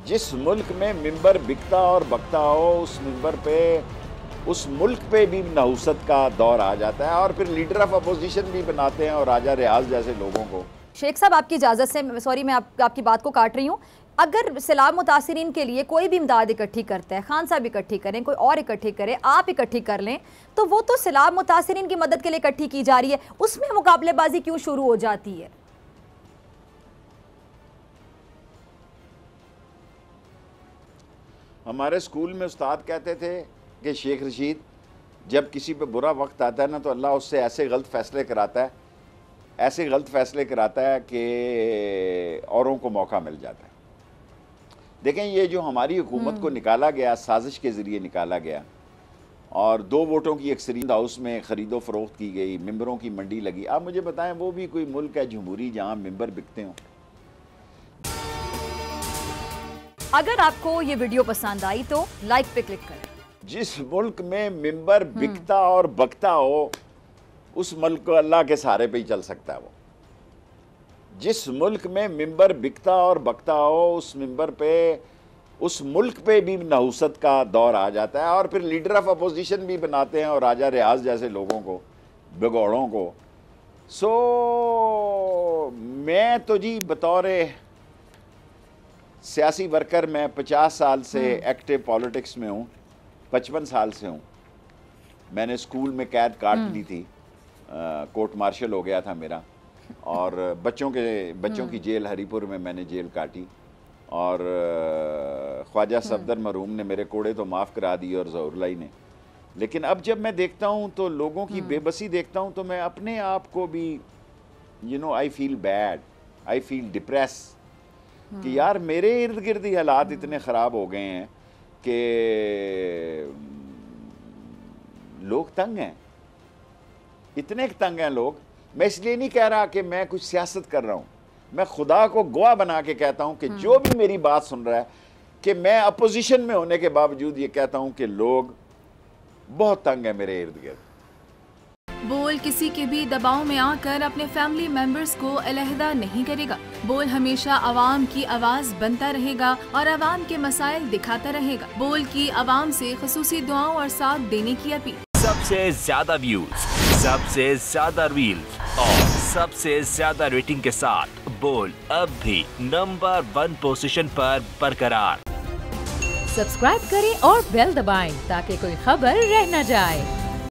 जिस मुल्क में मिंबर बिकता और बकता हो उस मिंबर पे उस मुल्क पे भी नहुसत का दौर आ जाता है और फिर लीडर ऑफ अपोजिशन भी बनाते हैं और राजा रियाज जैसे लोगों को। शेख साहब आपकी इजाज़त से, सॉरी मैं आपकी बात को काट रही हूँ, अगर सैलाब मुतासिरीन के लिए कोई भी इमदाद इकट्ठी करता है, खान साहब इकट्ठी करें, कोई और इकट्ठी करे, आप इकट्ठी कर लें, तो वो तो सैलाब मुतासिरीन की मदद के लिए इकट्ठी की जा रही है, उसमें मुकाबलेबाजी क्यों शुरू हो जाती है? हमारे स्कूल में उस्ताद कहते थे कि शेख रशीद, जब किसी पे बुरा वक्त आता है ना तो अल्लाह उससे ऐसे गलत फैसले कराता है, ऐसे गलत फैसले कराता है कि औरों को मौका मिल जाता है। देखें, ये जो हमारी हुकूमत को निकाला गया, साजिश के ज़रिए निकाला गया और 2 वोटों की अक्सरियत हाउस में ख़रीदो फरोख्त की गई, मिंबरों की मंडी लगी। आप मुझे बताएं, वो भी कोई मुल्क है जमहूरी जहाँ मिंबर बिकते हों? अगर आपको ये वीडियो पसंद आई तो लाइक पे क्लिक करें। जिस मुल्क में मिंबर बिकता और बकता हो उस मुल्क को अल्लाह के सहारे पे ही चल सकता है। वो जिस मुल्क में मिंबर बिकता और बकता हो उस मिंबर पे उस मुल्क पे भी नहुसत का दौर आ जाता है और फिर लीडर ऑफ अपोजिशन भी बनाते हैं और राजा रियाज जैसे लोगों को, भगौड़ों को। सो मैं तो जी बतौर सियासी वर्कर मैं 50 साल से एक्टिव पॉलिटिक्स में हूँ, 55 साल से हूँ। मैंने स्कूल में कैद काट ली थी, कोर्ट मार्शल हो गया था मेरा, और बच्चों की जेल हरीपुर में मैंने जेल काटी और ख्वाजा सफदर मरहूम ने मेरे कोड़े तो माफ़ करा दिए और ज़हूरलाई ने। लेकिन अब जब मैं देखता हूँ तो लोगों की बेबसी देखता हूँ तो मैं अपने आप को भी I feel bad, I feel depress कि यार मेरे इर्द गिर्द ही हालात इतने ख़राब हो गए हैं कि लोग तंग हैं, इतने तंग हैं लोग। मैं इसलिए नहीं कह रहा कि मैं कुछ सियासत कर रहा हूँ, मैं खुदा को गवाह बना के कहता हूँ कि जो भी मेरी बात सुन रहा है कि मैं अपोजिशन में होने के बावजूद ये कहता हूँ कि लोग बहुत तंग हैं मेरे इर्द गिर्द। बोल किसी के भी दबाव में आकर अपने फैमिली मेंबर्स को अलहदा नहीं करेगा। बोल हमेशा आवाम की आवाज बनता रहेगा और आवाम के मसाइल दिखाता रहेगा। बोल की आवाम से खुसूसी दुआओं और साथ देने की अपील। सबसे ज्यादा व्यूज, सबसे ज्यादा रील्स और सबसे ज्यादा रेटिंग के साथ बोल अब भी नंबर 1 पोजीशन पर बरकरार। सब्सक्राइब करें और बेल दबाएं ताकि कोई खबर रह न जाए।